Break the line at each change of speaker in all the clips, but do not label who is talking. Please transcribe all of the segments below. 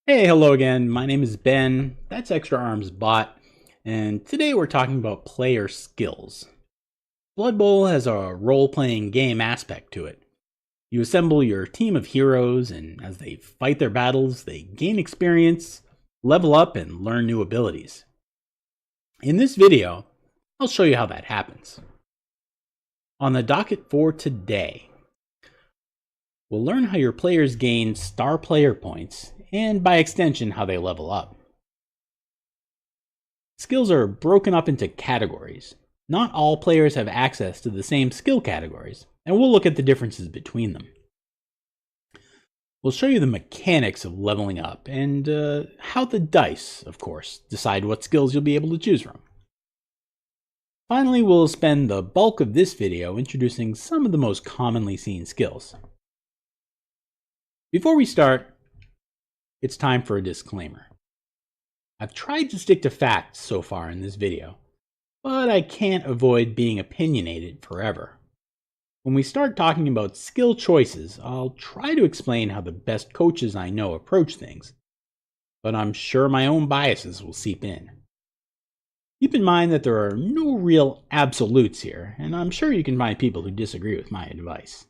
Hey, hello again. My name is Ben. That's Extra Arms Bot, and today we're talking about player skills. Blood Bowl has a role playing game aspect to it. You assemble your team of heroes, and as they fight their battles, they gain experience, level up, and learn new abilities. In this video, I'll show you how that happens. On the docket for today, we'll learn how your players gain star player points, and by extension, how they level up. Skills are broken up into categories. Not all players have access to the same skill categories, and we'll look at the differences between them. We'll show you the mechanics of leveling up, and how the dice, of course, decide what skills you'll be able to choose from. Finally, we'll spend the bulk of this video introducing some of the most commonly seen skills. Before we start, it's time for a disclaimer. I've tried to stick to facts so far in this video, but I can't avoid being opinionated forever. When we start talking about skill choices, I'll try to explain how the best coaches I know approach things, but I'm sure my own biases will seep in. Keep in mind that there are no real absolutes here, and I'm sure you can find people who disagree with my advice.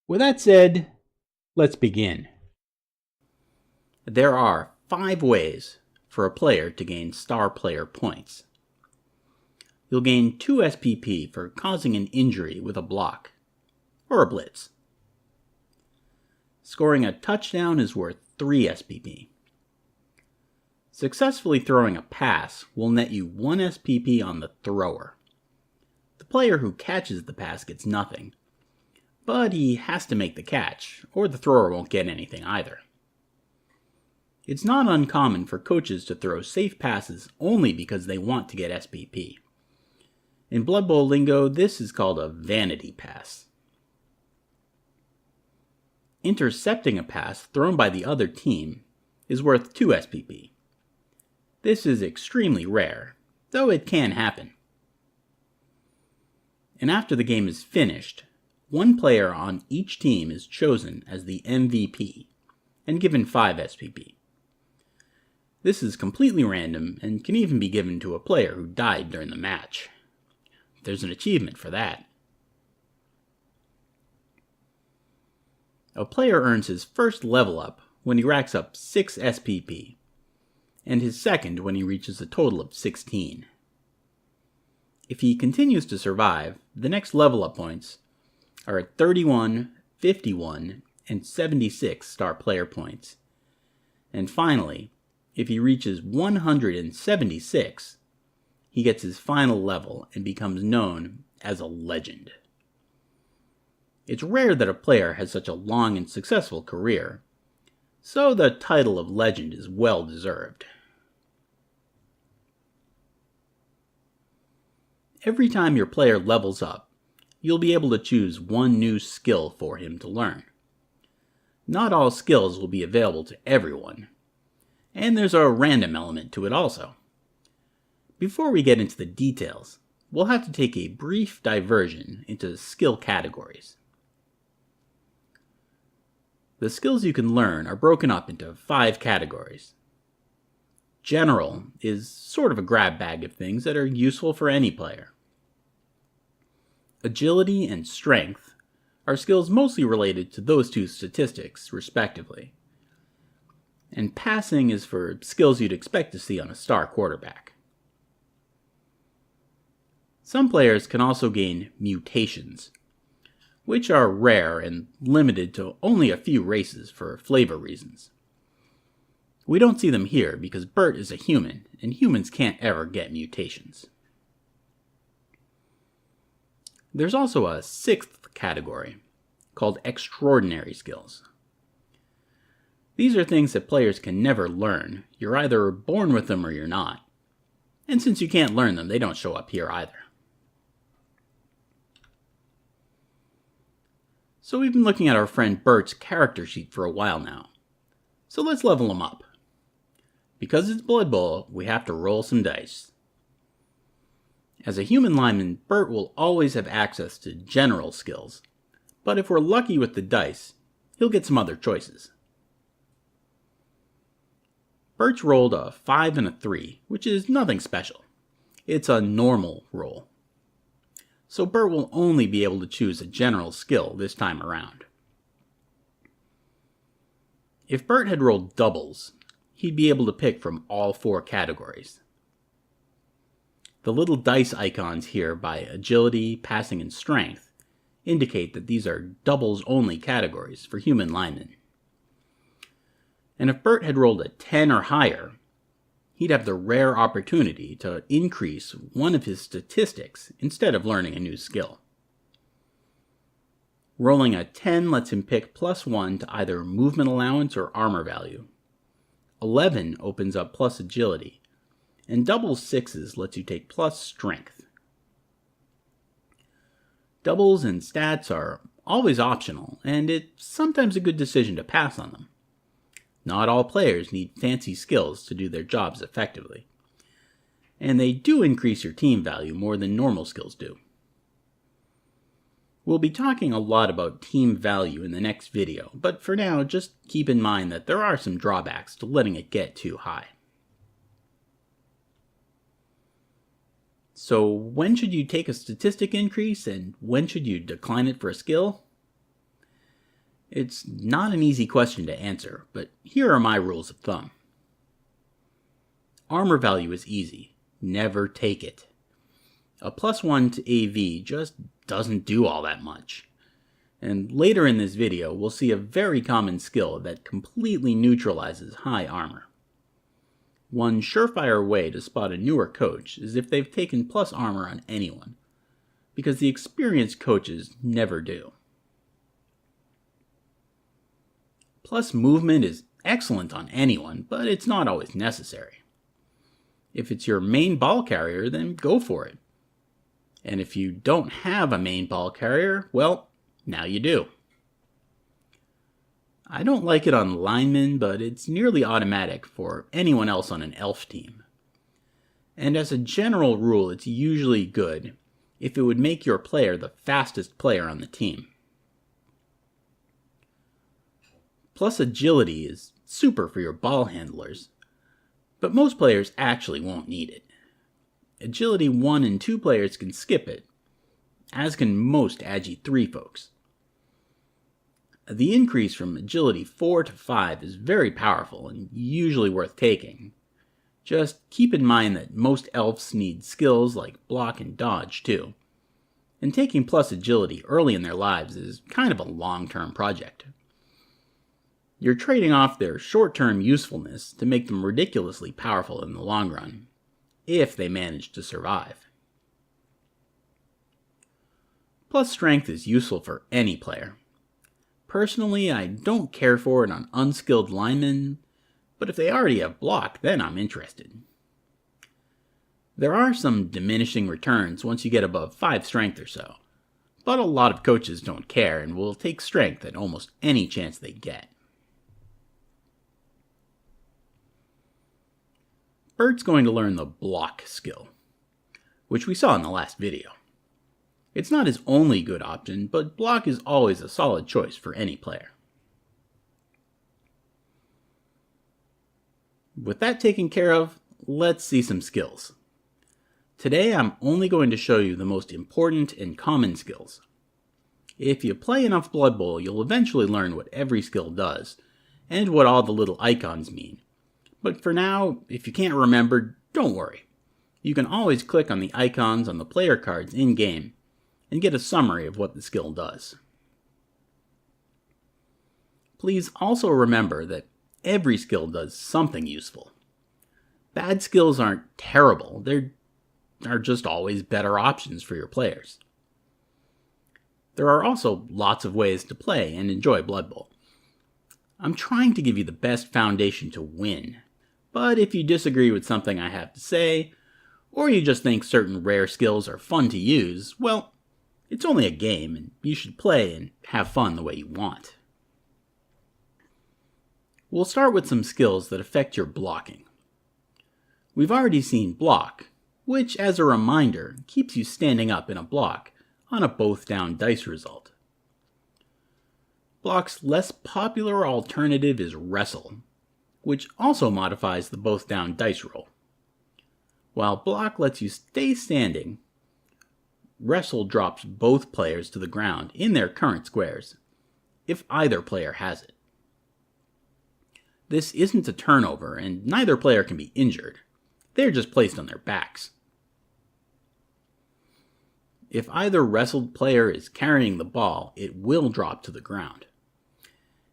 With that said, let's begin. There are 5 ways for a player to gain star player points. You'll gain 2 SPP for causing an injury with a block, or a blitz. Scoring a touchdown is worth 3 SPP. Successfully throwing a pass will net you 1 SPP on the thrower. The player who catches the pass gets nothing, but he has to make the catch, or the thrower won't get anything either. It's not uncommon for coaches to throw safe passes only because they want to get SPP. In Blood Bowl lingo, this is called a vanity pass. Intercepting a pass thrown by the other team is worth 2 SPP. This is extremely rare, though it can happen. And after the game is finished, one player on each team is chosen as the MVP and given 5 SPP. This is completely random and can even be given to a player who died during the match. There's an achievement for that. A player earns his first level up when he racks up 6 SPP, and his second when he reaches a total of 16. If he continues to survive, the next level up points are at 31, 51, and 76 star player points. And finally, if he reaches 176, he gets his final level and becomes known as a legend. It's rare that a player has such a long and successful career, so the title of legend is well deserved. Every time your player levels up, you'll be able to choose one new skill for him to learn. Not all skills will be available to everyone, and there's a random element to it also. Before we get into the details, we'll have to take a brief diversion into skill categories. The skills you can learn are broken up into 5 categories. General is sort of a grab bag of things that are useful for any player. Agility and strength are skills mostly related to those 2 statistics, respectively. And passing is for skills you'd expect to see on a star quarterback. Some players can also gain mutations, which are rare and limited to only a few races for flavor reasons. We don't see them here because Bert is a human, and humans can't ever get mutations. There's also a 6th category, called extraordinary skills. These are things that players can never learn. You're either born with them or you're not. And since you can't learn them, they don't show up here either. So we've been looking at our friend Bert's character sheet for a while now. So let's level him up. Because it's Blood Bowl, we have to roll some dice. As a human lineman, Bert will always have access to general skills, but if we're lucky with the dice, he'll get some other choices. Bert's rolled a 5 and a 3, which is nothing special. It's a normal roll. So Bert will only be able to choose a general skill this time around. If Bert had rolled doubles, he'd be able to pick from all 4 categories. The little dice icons here by agility, passing, and strength indicate that these are doubles-only categories for human linemen. And if Bert had rolled a 10 or higher, he'd have the rare opportunity to increase one of his statistics instead of learning a new skill. Rolling a 10 lets him pick +1 to either movement allowance or armor value. 11 opens up plus agility, and double 6s lets you take plus strength. Doubles and stats are always optional, and it's sometimes a good decision to pass on them. Not all players need fancy skills to do their jobs effectively, and they do increase your team value more than normal skills do. We'll be talking a lot about team value in the next video, but for now, just keep in mind that there are some drawbacks to letting it get too high. So when should you take a statistic increase, and when should you decline it for a skill? It's not an easy question to answer, but here are my rules of thumb. Armor value is easy. Never take it. A +1 to AV just doesn't do all that much. And later in this video, we'll see a very common skill that completely neutralizes high armor. One surefire way to spot a newer coach is if they've taken plus armor on anyone, because the experienced coaches never do. Plus movement is excellent on anyone, but it's not always necessary. If it's your main ball carrier, then go for it. And if you don't have a main ball carrier, well, now you do. I don't like it on linemen, but it's nearly automatic for anyone else on an elf team. And as a general rule, it's usually good if it would make your player the fastest player on the team. Plus agility is super for your ball handlers, but most players actually won't need it. Agility 1 and 2 players can skip it, as can most Agi 3 folks. The increase from agility 4 to 5 is very powerful and usually worth taking. Just keep in mind that most elves need skills like block and dodge too, and taking plus agility early in their lives is kind of a long-term project. You're trading off their short-term usefulness to make them ridiculously powerful in the long run, if they manage to survive. Plus strength is useful for any player. Personally, I don't care for it on unskilled linemen, but if they already have block, then I'm interested. There are some diminishing returns once you get above 5 strength or so, but a lot of coaches don't care and will take strength at almost any chance they get. Bert's going to learn the block skill, which we saw in the last video. It's not his only good option, but block is always a solid choice for any player. With that taken care of, let's see some skills. Today I'm only going to show you the most important and common skills. If you play enough Blood Bowl, you'll eventually learn what every skill does, and what all the little icons mean. But for now, if you can't remember, don't worry. You can always click on the icons on the player cards in-game and get a summary of what the skill does. Please also remember that every skill does something useful. Bad skills aren't terrible, they are just always better options for your players. There are also lots of ways to play and enjoy Blood Bowl. I'm trying to give you the best foundation to win, but if you disagree with something I have to say, or you just think certain rare skills are fun to use, well, it's only a game and you should play and have fun the way you want. We'll start with some skills that affect your blocking. We've already seen block, which as a reminder keeps you standing up in a block on a both down dice result. Block's less popular alternative is wrestle, which also modifies the both down dice roll. While block lets you stay standing, wrestle drops both players to the ground in their current squares, if either player has it. This isn't a turnover, and neither player can be injured. They're just placed on their backs. If either wrestled player is carrying the ball, it will drop to the ground.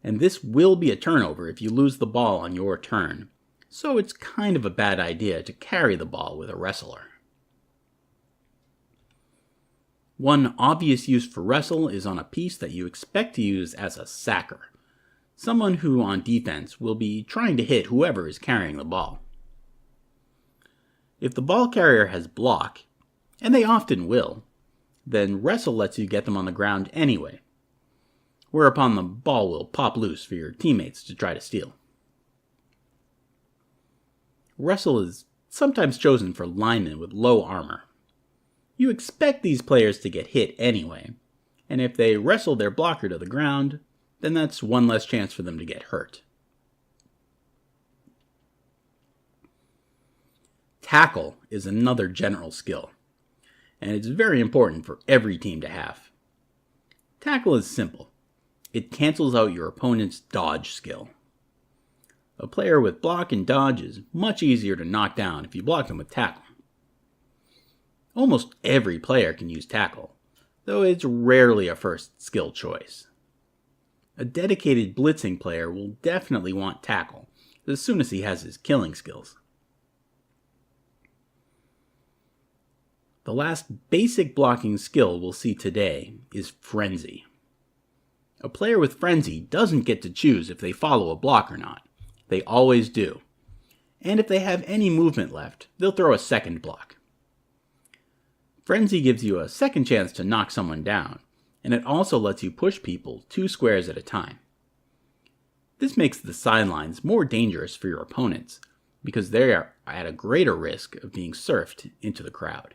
And this will be a turnover if you lose the ball on your turn, so it's kind of a bad idea to carry the ball with a wrestler. One obvious use for wrestle is on a piece that you expect to use as a sacker, someone who on defense will be trying to hit whoever is carrying the ball. If the ball carrier has block, and they often will, then wrestle lets you get them on the ground anyway, whereupon the ball will pop loose for your teammates to try to steal. Wrestle is sometimes chosen for linemen with low armor. You expect these players to get hit anyway, and if they wrestle their blocker to the ground, then that's one less chance for them to get hurt. Tackle is another general skill, and it's very important for every team to have. Tackle is simple. It cancels out your opponent's dodge skill. A player with block and dodge is much easier to knock down if you block them with tackle. Almost every player can use tackle, though it's rarely a first skill choice. A dedicated blitzing player will definitely want tackle as soon as he has his killing skills. The last basic blocking skill we'll see today is Frenzy. A player with Frenzy doesn't get to choose if they follow a block or not. They always do. And if they have any movement left, they'll throw a second block. Frenzy gives you a second chance to knock someone down, and it also lets you push people 2 squares at a time. This makes the sidelines more dangerous for your opponents, because they are at a greater risk of being surfed into the crowd.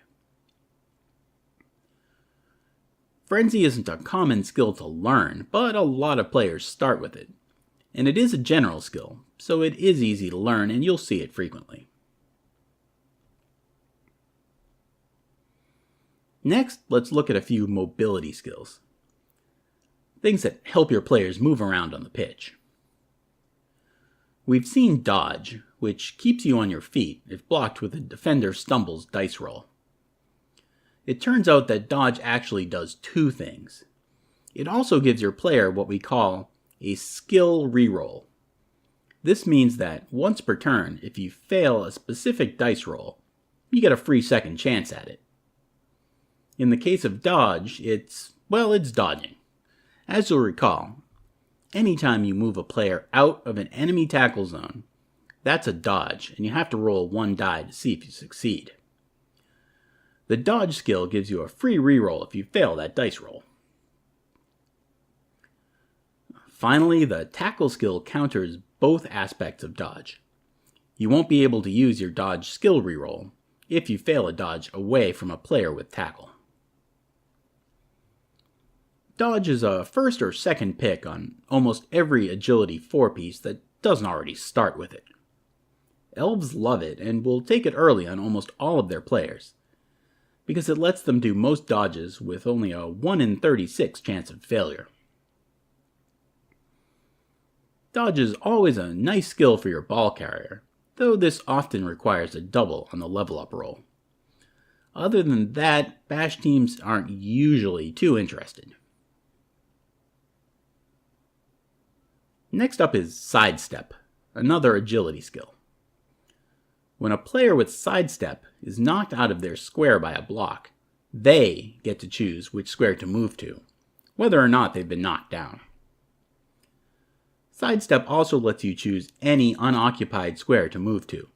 Frenzy isn't a common skill to learn, but a lot of players start with it. And it is a general skill, so it is easy to learn and you'll see it frequently. Next, let's look at a few mobility skills. Things that help your players move around on the pitch. We've seen dodge, which keeps you on your feet if blocked with a defender stumbles dice roll. It turns out that dodge actually does 2 things. It also gives your player what we call a skill reroll. This means that once per turn, if you fail a specific dice roll, you get a free second chance at it. In the case of dodge, it's dodging. As you'll recall, anytime you move a player out of an enemy tackle zone, that's a dodge, and you have to roll 1 die to see if you succeed. The dodge skill gives you a free reroll if you fail that dice roll. Finally, the tackle skill counters both aspects of dodge. You won't be able to use your dodge skill reroll if you fail a dodge away from a player with tackle. Dodge is a first or second pick on almost every agility 4-piece that doesn't already start with it. Elves love it and will take it early on almost all of their players, because it lets them do most dodges with only a 1 in 36 chance of failure. Dodge is always a nice skill for your ball carrier, though this often requires a double on the level up roll. Other than that, bash teams aren't usually too interested. Next up is Sidestep, another agility skill. When a player with Sidestep is knocked out of their square by a block, they get to choose which square to move to, whether or not they've been knocked down. Sidestep also lets you choose any unoccupied square to move to,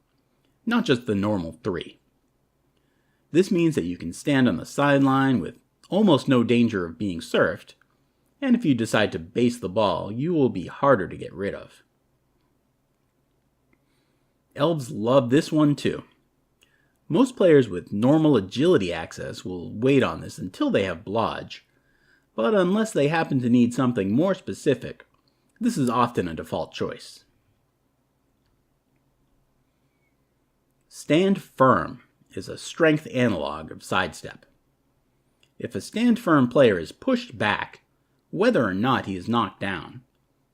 not just the normal 3. This means that you can stand on the sideline with almost no danger of being surfed, and if you decide to base the ball, you will be harder to get rid of. Elves love this one too. Most players with normal agility access will wait on this until they have blodge, but unless they happen to need something more specific, this is often a default choice. Stand firm is a strength analog of sidestep. If a stand firm player is pushed back, whether or not he is knocked down,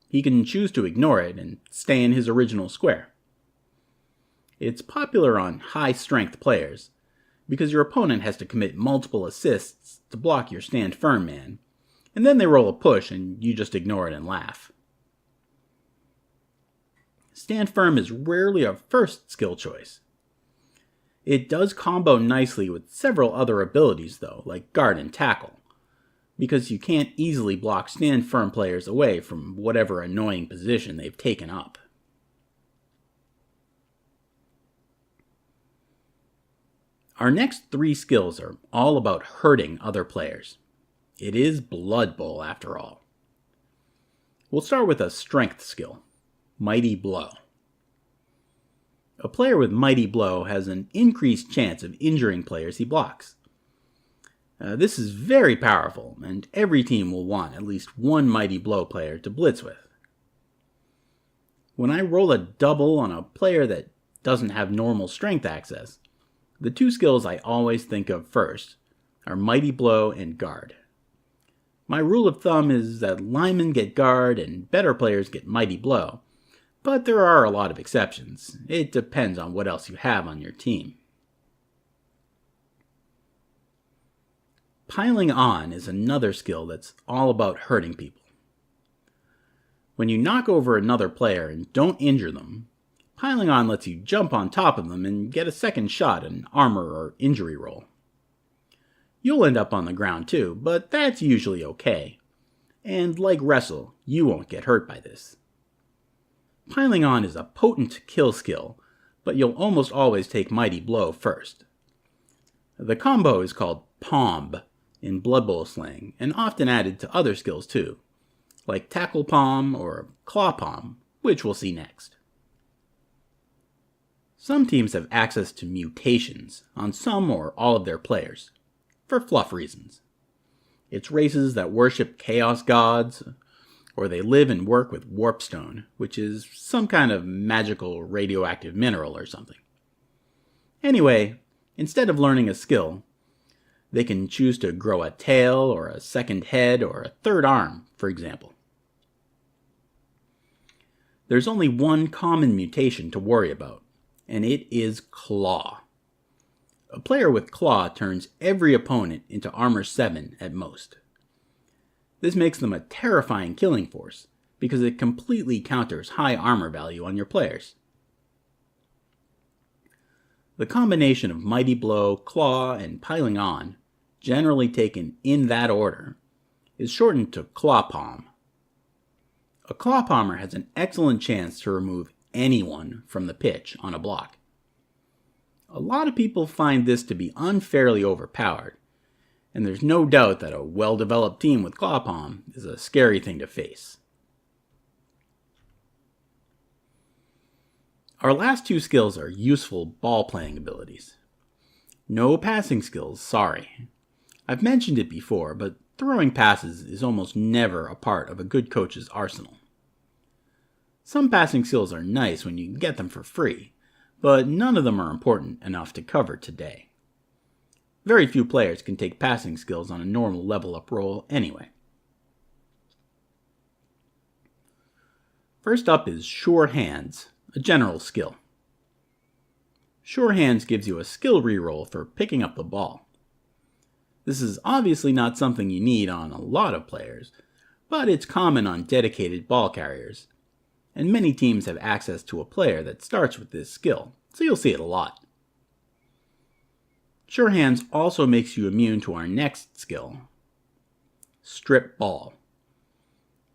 he can choose to ignore it and stay in his original square. It's popular on high-strength players because your opponent has to commit multiple assists to block your stand firm man, and then they roll a push and you just ignore it and laugh. Stand firm is rarely a first skill choice. It does combo nicely with several other abilities though, like guard and tackle, because you can't easily block stand firm players away from whatever annoying position they've taken up. Our next 3 skills are all about hurting other players. It is Blood Bowl after all. We'll start with a strength skill, Mighty Blow. A player with Mighty Blow has an increased chance of injuring players he blocks. This is very powerful, and every team will want at least one Mighty Blow player to blitz with. When I roll a double on a player that doesn't have normal strength access, the 2 skills I always think of first are Mighty Blow and Guard. My rule of thumb is that linemen get Guard and better players get Mighty Blow, but there are a lot of exceptions. It depends on what else you have on your team. Piling on is another skill that's all about hurting people. When you knock over another player and don't injure them, piling on lets you jump on top of them and get a second shot at an armor or injury roll. You'll end up on the ground too, but that's usually okay. And like Wrestle, you won't get hurt by this. Piling on is a potent kill skill, but you'll almost always take Mighty Blow first. The combo is called Palm in Blood Bowl slang, and often added to other skills too, like Tackle Palm or Claw Palm, which we'll see next. Some teams have access to mutations on some or all of their players, for fluff reasons. It's races that worship chaos gods, or they live and work with warpstone, which is some kind of magical radioactive mineral or something. Anyway, instead of learning a skill, they can choose to grow a tail or a second head or a third arm, for example. There's only one common mutation to worry about, and it is Claw. A player with Claw turns every opponent into Armor 7 at most. This makes them a terrifying killing force, because it completely counters high armor value on your players. The combination of Mighty Blow, Claw, and Piling On, generally taken in that order, is shortened to Claw Palm. A Claw Palmer has an excellent chance to remove anyone from the pitch on a block. A lot of people find this to be unfairly overpowered, and there's no doubt that a well-developed team with Claw Palm is a scary thing to face. Our last 2 skills are useful ball-playing abilities. No passing skills, sorry. I've mentioned it before, but throwing passes is almost never a part of a good coach's arsenal. Some passing skills are nice when you can get them for free, but none of them are important enough to cover today. Very few players can take passing skills on a normal level-up roll anyway. First up is Sure Hands, a general skill. Sure Hands gives you a skill reroll for picking up the ball. This is obviously not something you need on a lot of players, but it's common on dedicated ball carriers, and many teams have access to a player that starts with this skill, so you'll see it a lot. Sure Hands also makes you immune to our next skill, Strip Ball.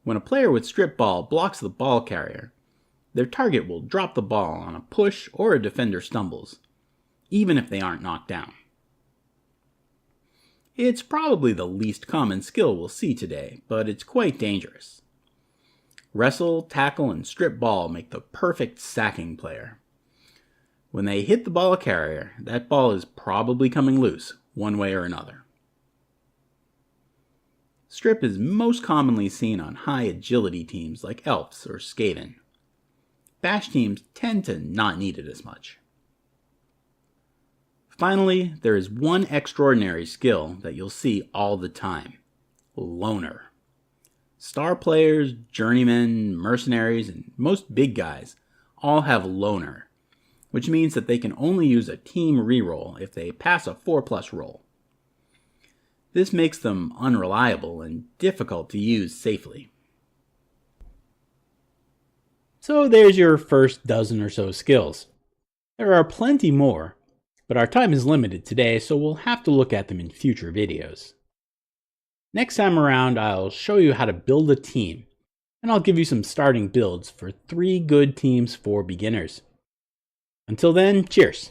When a player with Strip Ball blocks the ball carrier, their target will drop the ball on a push or a defender stumbles, even if they aren't knocked down. It's probably the least common skill we'll see today, but it's quite dangerous. Wrestle, Tackle, and Strip Ball make the perfect sacking player. When they hit the ball carrier, that ball is probably coming loose, one way or another. Strip is most commonly seen on high agility teams like Elves or Skaven. Bash teams tend to not need it as much. Finally, there is one extraordinary skill that you'll see all the time: Loner. Star players, journeymen, mercenaries, and most big guys all have Loner, which means that they can only use a team reroll if they pass a 4+ roll. This makes them unreliable and difficult to use safely. So there's your first dozen or so skills. There are plenty more, but our time is limited today, so we'll have to look at them in future videos. Next time around, I'll show you how to build a team, and I'll give you some starting builds for 3 good teams for beginners. Until then, cheers!